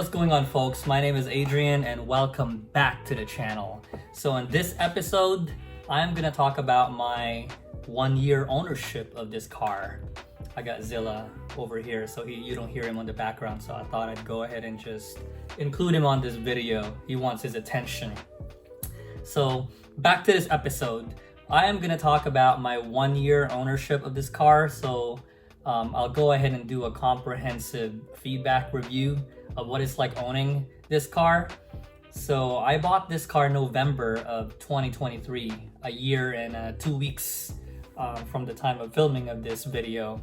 What's going on, folks? My name is Adrian and welcome back to the channel. So in this episode, I'm gonna talk about my 1-year ownership of this car. I got Zilla over here, so you don't hear him on the background, so I thought I'd go ahead and just include him on this video. He wants his attention. So back to this episode. I am gonna talk about my 1-year ownership of this car. So I'll go ahead and do a comprehensive feedback review of what it's like owning this car. So I bought this car November of 2023, a year and 2 weeks from the time of filming of this video.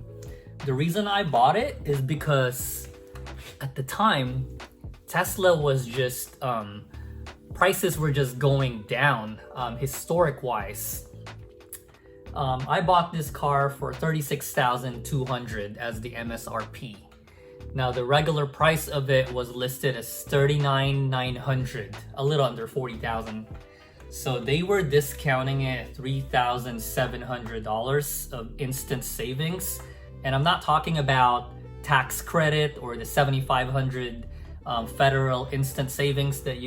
The reason I bought it is because at the time, Tesla was just, prices were just going down historic wise. I bought this car for $36,200 as the MSRP. Now the regular price of it was listed as $39,900, a little under $40,000. So they were discounting it at $3,700 of instant savings. And I'm not talking about tax credit or the $7,500 federal instant savings that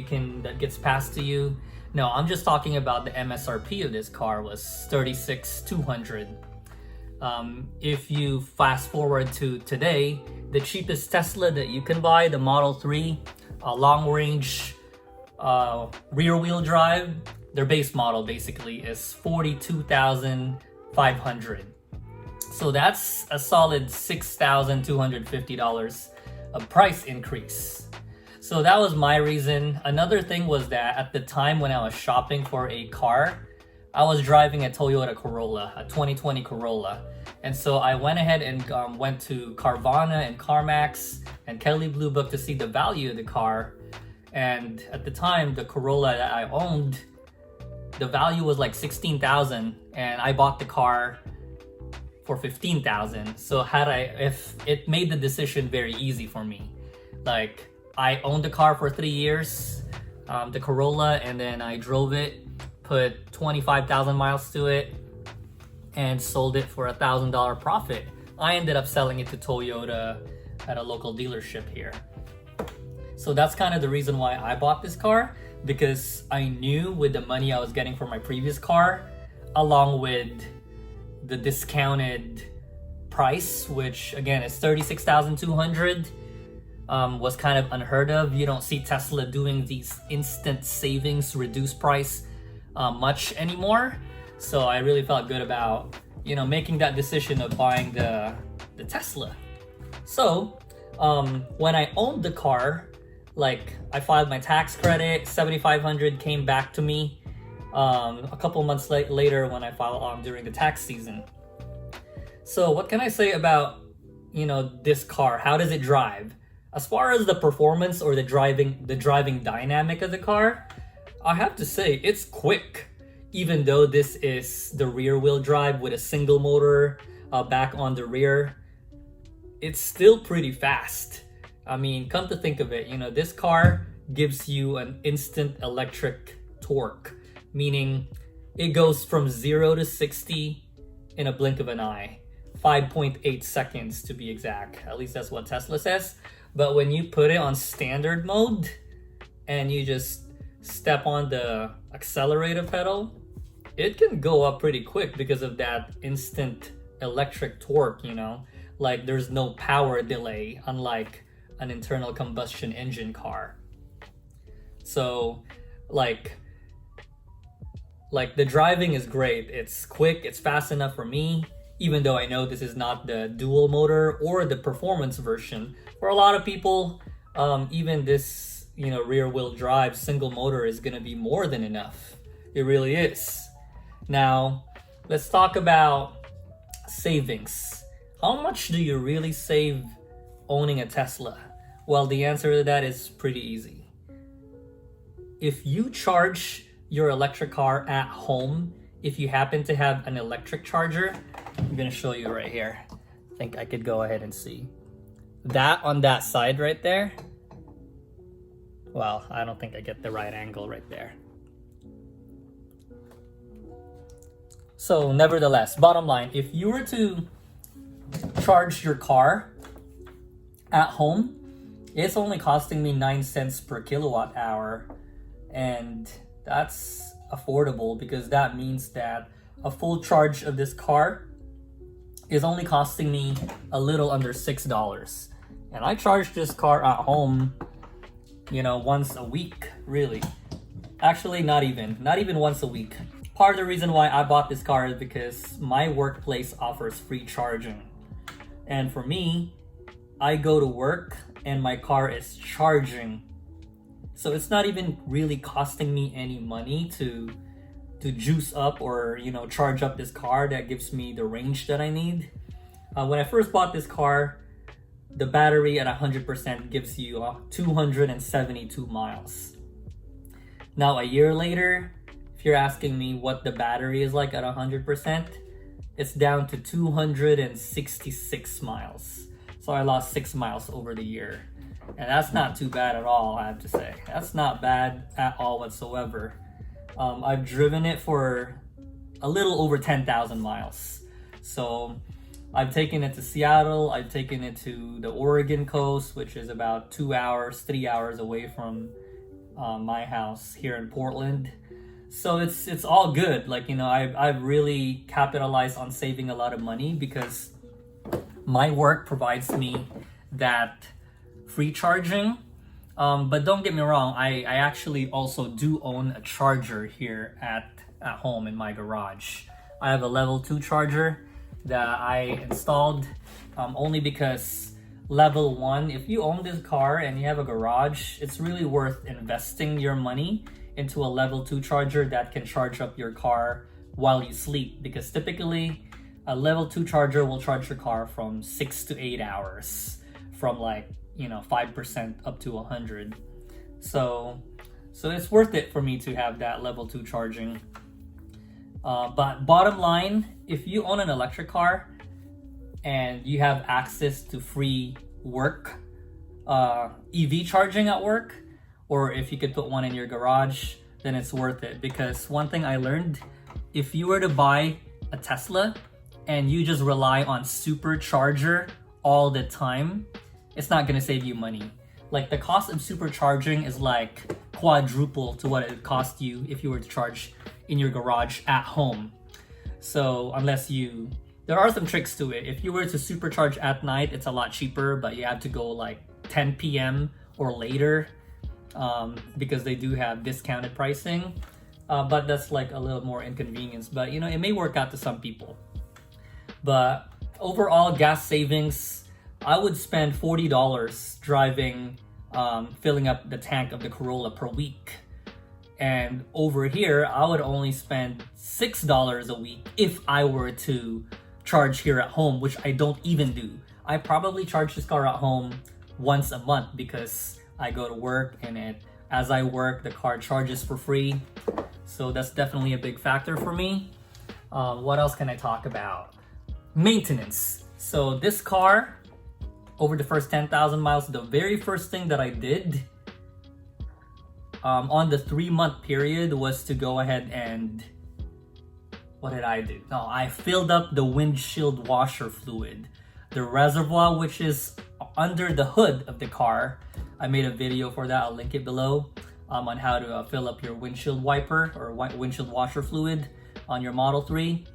gets passed to you. No, I'm just talking about the MSRP of this car was $36,200. If you fast forward to today, the cheapest Tesla that you can buy, the Model 3, long range rear wheel drive, their base model basically is $42,500. So that's a solid $6,250 of price increase. So that was my reason. Another thing was that at the time when I was shopping for a car, I was driving a Toyota Corolla, a 2020 Corolla. And so I went ahead and went to Carvana and CarMax and Kelley Blue Book to see the value of the car. And at the time, the Corolla that I owned, the value was like $16,000, and I bought the car for $15,000. So if it made the decision very easy for me. Like, I owned the car for 3 years, the Corolla, and then I drove it, put 25,000 miles to it, and sold it for $1,000 profit. I ended up selling it to Toyota at a local dealership here. So that's kind of the reason why I bought this car, because I knew with the money I was getting from my previous car, along with the discounted price, which again is $36,200, was kind of unheard of. You don't see Tesla doing these instant savings, reduced price much anymore. So I really felt good about, making that decision of buying the Tesla. So when I owned the car, like, I filed my tax credit, $7,500 came back to me a couple months later when I filed during the tax season. So what can I say about, this car? How does it drive? As far as the performance or the driving dynamic of the car, I have to say it's quick. Even though this is the rear wheel drive with a single motor back on the rear, it's still pretty fast. I mean, come to think of it, this car gives you an instant electric torque, meaning it goes from 0 to 60 in a blink of an eye, 5.8 seconds to be exact. At least that's what Tesla says. But when you put it on standard mode and you just step on the accelerator pedal, it can go up pretty quick because of that instant electric torque, like there's no power delay, unlike an internal combustion engine car. So like the driving is great. It's quick, it's fast enough for me, even though I know this is not the dual motor or the performance version. For a lot of people, even this, rear wheel drive single motor is gonna be more than enough. It really is. Now, let's talk about savings. How much do you really save owning a Tesla? Well, the answer to that is pretty easy. If you charge your electric car at home, if you happen to have an electric charger, I'm gonna show you right here. I think I could go ahead and see. That on that side right there. Well, I don't think I get the right angle right there. So nevertheless, bottom line, if you were to charge your car at home, it's only costing me 9 cents per kilowatt hour, and that's affordable because that means that a full charge of this car is only costing me a little under $6. And I charge this car at home, once a week, really. Actually, not even once a week. Part of the reason why I bought this car is because my workplace offers free charging. And for me, I go to work and my car is charging. So it's not even really costing me any money to juice up or, charge up this car that gives me the range that I need. When I first bought this car, the battery at 100% gives you 272 miles. Now, a year later, if you're asking me what the battery is like at 100%, it's down to 266 miles. So I lost 6 miles over the year. And that's not too bad at all, I have to say. That's not bad at all whatsoever. I've driven it for a little over 10,000 miles. So I've taken it to Seattle, I've taken it to the Oregon coast, which is about 3 hours away from my house here in Portland. So it's all good. I've really capitalized on saving a lot of money because my work provides me that free charging. But don't get me wrong, I actually also do own a charger here at home in my garage. I have a level 2 charger that I installed only because level 1, if you own this car and you have a garage, it's really worth investing your money into a level 2 charger that can charge up your car while you sleep, because typically a level 2 charger will charge your car from 6 to 8 hours from 5% up to 100. So it's worth it for me to have that level 2 charging. But bottom line, if you own an electric car and you have access to free work, EV charging at work, or if you could put one in your garage, then it's worth it. Because one thing I learned, if you were to buy a Tesla and you just rely on supercharger all the time, it's not gonna save you money. The cost of supercharging is quadruple to what it would cost you if you were to charge in your garage at home. So there are some tricks to it. If you were to supercharge at night, it's a lot cheaper, but you have to go 10 p.m. or later because they do have discounted pricing. But that's a little more inconvenience. But it may work out to some people. But overall gas savings, I would spend $40 driving, filling up the tank of the Corolla per week. And over here, I would only spend $6 a week if I were to charge here at home, which I don't even do. I probably charge this car at home once a month because I go to work and as I work, the car charges for free. So that's definitely a big factor for me. What else can I talk about? Maintenance. So this car, over the first 10,000 miles, the very first thing that I did on the 3-month period was to go ahead and, what did I do? No, I filled up the windshield washer fluid. The reservoir, which is under the hood of the car. I made a video for that, I'll link it below, on how to fill up your windshield wiper or windshield washer fluid on your Model 3.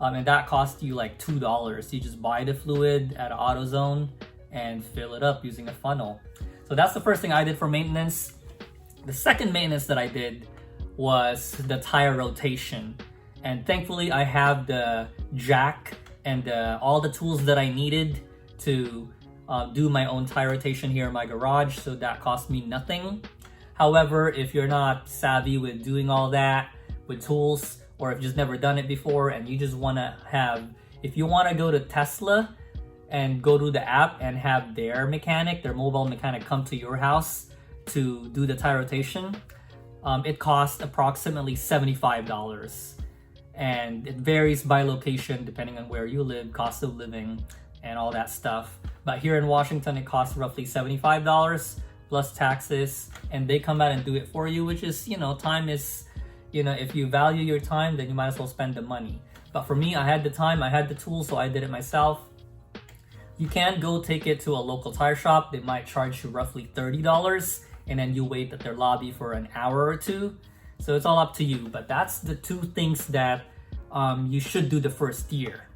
And that costs you $2. You just buy the fluid at AutoZone and fill it up using a funnel. So that's the first thing I did for maintenance. The second maintenance that I did was the tire rotation. And thankfully I have the jack and all the tools that I needed to do my own tire rotation here in my garage, so that cost me nothing. However, if you're not savvy with doing all that with tools, or if you've just never done it before and you just if you want to go to Tesla and go to the app and have their mobile mechanic come to your house to do the tire rotation, it costs approximately $75. And it varies by location depending on where you live, cost of living, and all that stuff. But here in Washington, it costs roughly $75 plus taxes, and they come out and do it for you, which is, time is, if you value your time, then you might as well spend the money. But for me, I had the time, I had the tools, so I did it myself. You can go take it to a local tire shop. They might charge you roughly $30, and then you wait at their lobby for an hour or two. So it's all up to you, but that's the two things that you should do the first year.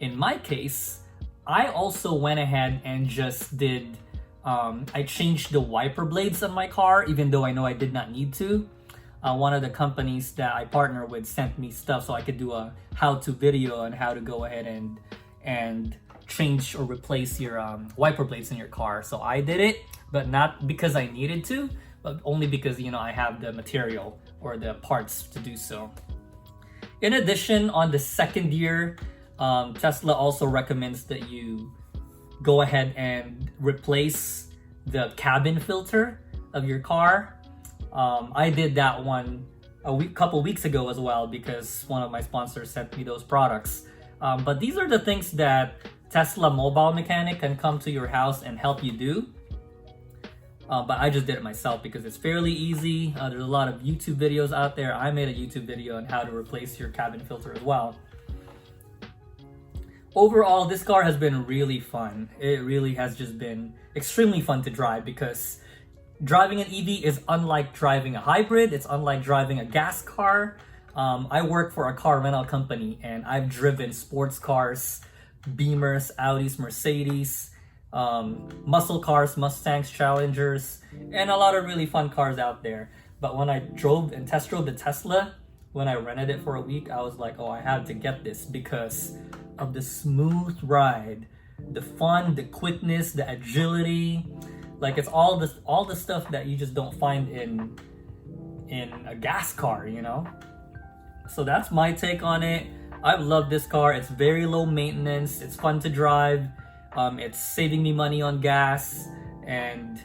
In my case, I also went ahead and just did, I changed the wiper blades on my car, even though I know I did not need to. One of the companies that I partner with sent me stuff so I could do a how-to video on how to go ahead and change or replace your wiper blades in your car. So I did it, but not because I needed to, but only because, you know, I have the material or the parts to do so. In addition, on the second year, Tesla also recommends that you go ahead and replace the cabin filter of your car. I did that one couple weeks ago as well because one of my sponsors sent me those products. But these are the things that Tesla mobile mechanic can come to your house and help you do. But I just did it myself because it's fairly easy. There's a lot of YouTube videos out there. I made a YouTube video on how to replace your cabin filter as well. Overall, this car has been really fun. It really has just been extremely fun to drive because driving an EV is unlike driving a hybrid. It's unlike driving a gas car. I work for a car rental company and I've driven sports cars, Beamers, Audis, Mercedes, muscle cars, Mustangs, Challengers, and a lot of really fun cars out there. But when I drove and test drove the Tesla, when I rented it for a week, I was like, oh, I have to get this because of the smooth ride, the fun, the quickness, the agility. Like it's all the stuff that you just don't find in a gas car, you know? So that's my take on it. I've loved this car. It's very low maintenance. It's fun to drive. It's saving me money on gas. And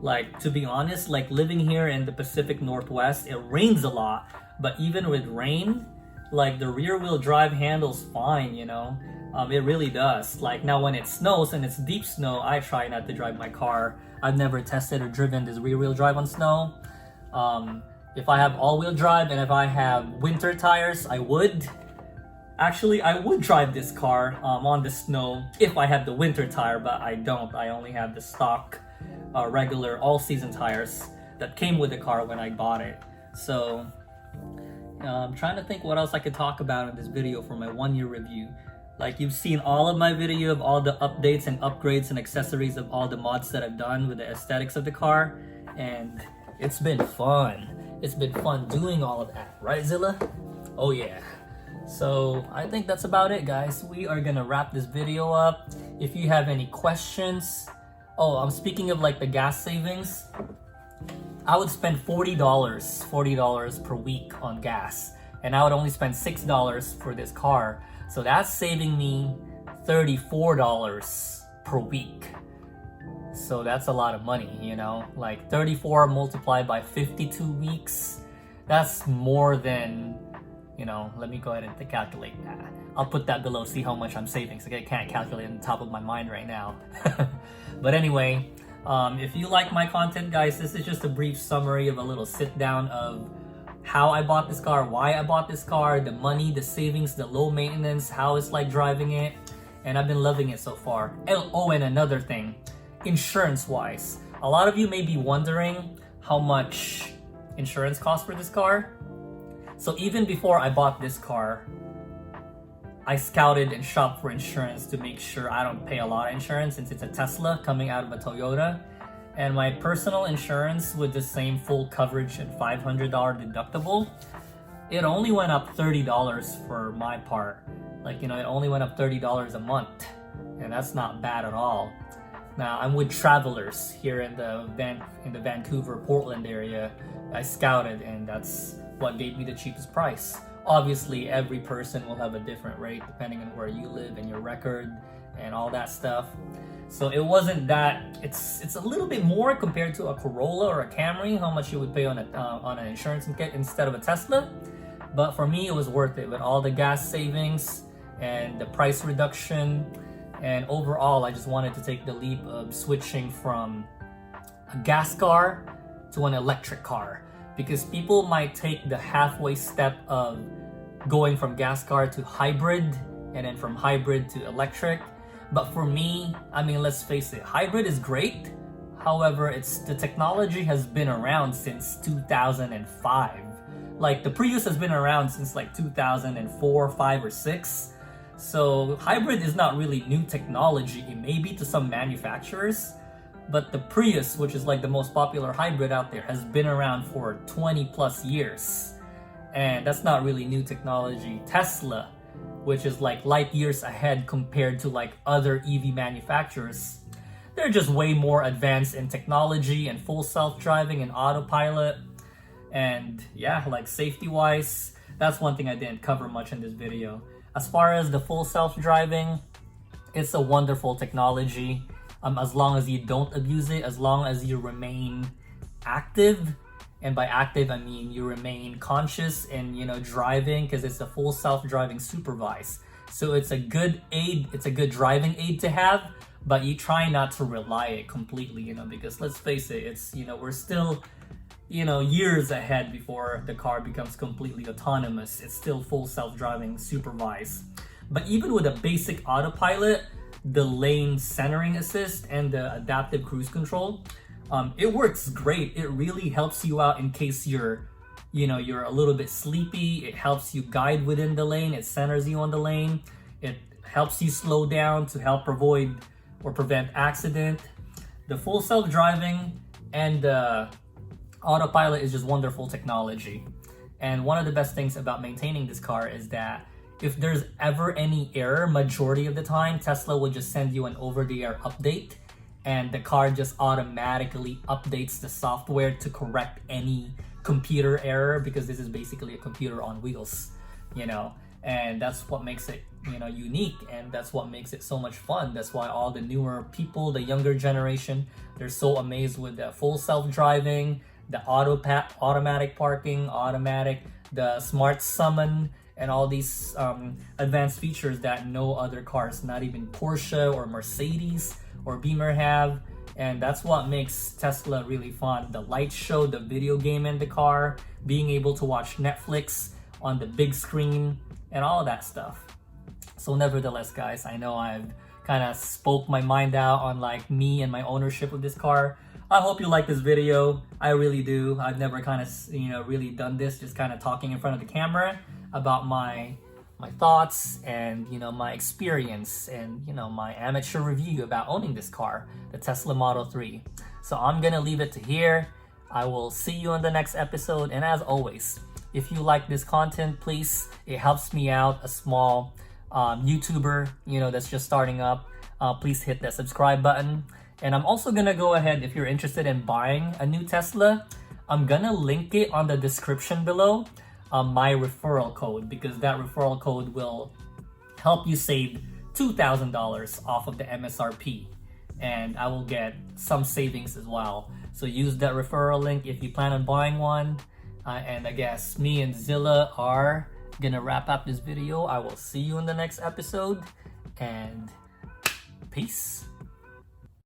like, to be honest, like living here in the Pacific Northwest, it rains a lot. But even with rain, like the rear wheel drive handles fine, you know? It really does. Like now when it snows and it's deep snow, I try not to drive my car. I've never tested or driven this rear wheel drive on snow. If I have all-wheel drive and if I have winter tires, I would. Actually, I would drive this car on the snow if I had the winter tire, but I don't. I only have the stock, regular all-season tires that came with the car when I bought it. So I'm trying to think what else I could talk about in this video for my 1-year review. Like you've seen all of my video of all the updates and upgrades and accessories of all the mods that I've done with the aesthetics of the car, and it's been fun. It's been fun doing all of that, right Zilla? Oh yeah. So I think that's about it, guys. We are gonna wrap this video up. If you have any questions, I'm speaking of like the gas savings, I would spend $40 per week on gas, and I would only spend $6 for this car. So that's saving me $34 per week. So that's a lot of money, you know? Like 34 multiplied by 52 weeks, that's more than, you know, let me go ahead and calculate that. I'll put that below, see how much I'm saving. So I can't calculate on the top of my mind right now. But anyway, if you like my content, guys, this is just a brief summary of a little sit down of how I bought this car, why I bought this car, the money, the savings, the low maintenance, how it's like driving it, and I've been loving it so far. And another thing, insurance wise, a lot of you may be wondering how much insurance costs for this car. So even before I bought this car, I scouted and shopped for insurance to make sure I don't pay a lot of insurance since it's a Tesla coming out of a Toyota. And my personal insurance with the same full coverage and $500 deductible, it only went up $30 for my part. Like, you know, it only went up $30 a month, and that's not bad at all. Now, I'm with Travelers here in the Vancouver, Portland area. I scouted, and that's what gave me the cheapest price. Obviously, every person will have a different rate depending on where you live and your record and all that stuff. So it wasn't that, it's a little bit more compared to a Corolla or a Camry, how much you would pay on an insurance instead of a Tesla. But for me, it was worth it with all the gas savings and the price reduction. And overall, I just wanted to take the leap of switching from a gas car to an electric car. Because people might take the halfway step of going from gas car to hybrid and then from hybrid to electric. But for me, I mean, let's face it, hybrid is great. However, the technology has been around since 2005. Like the Prius has been around since like 2004, 5, or 6. So hybrid is not really new technology. It may be to some manufacturers, but the Prius, which is like the most popular hybrid out there, has been around for 20 plus years. And that's not really new technology. Tesla, which is like light years ahead compared to like other EV manufacturers, they're just way more advanced in technology and full self-driving and autopilot. And yeah, like safety wise, that's one thing I didn't cover much in this video. As far as the full self-driving, it's a wonderful technology. As long as you don't abuse it, as long as you remain active. And by active, I mean you remain conscious and, you know, driving, because it's a full self-driving supervised. So it's a good aid, it's a good driving aid to have, but you try not to rely it completely, you know, because let's face it, it's, you know, we're still, you know, years ahead before the car becomes completely autonomous. It's still full self-driving supervised. But even with a basic autopilot, the lane centering assist and the adaptive cruise control, it works great. It really helps you out in case you're a little bit sleepy. It helps you guide within the lane. It centers you on the lane. It helps you slow down to help avoid or prevent accident. The full self-driving and the autopilot is just wonderful technology. And one of the best things about maintaining this car is that if there's ever any error, majority of the time, Tesla will just send you an over-the-air update, and the car just automatically updates the software to correct any computer error, because this is basically a computer on wheels, you know, and that's what makes it, you know, unique, and that's what makes it so much fun. That's why all the newer people, the younger generation, they're so amazed with the full self-driving, the automatic parking, the smart summon, and all these advanced features that no other cars, not even Porsche or Mercedes or Beamer have. And that's what makes Tesla really fun. The light show, the video game in the car, being able to watch Netflix on the big screen, and all of that stuff. So nevertheless, guys, I know I've kind of spoke my mind out on like me and my ownership of this car. I hope you like this video. I really do. I've never kind of, you know, really done this, just kind of talking in front of the camera about my thoughts and, you know, my experience and, you know, my amateur review about owning this car, the Tesla Model 3. So I'm gonna leave it to here. I will see you in the next episode. And as always, if you like this content, please, it helps me out, a small YouTuber, you know, that's just starting up. Please hit that subscribe button. And I'm also gonna go ahead, if you're interested in buying a new Tesla, I'm gonna link it on the description below, my referral code, because that referral code will help you save $2,000 off of the MSRP, and I will get some savings as well. So use that referral link if you plan on buying one. And I guess me and Zilla are gonna wrap up this video. I will see you in the next episode, and peace.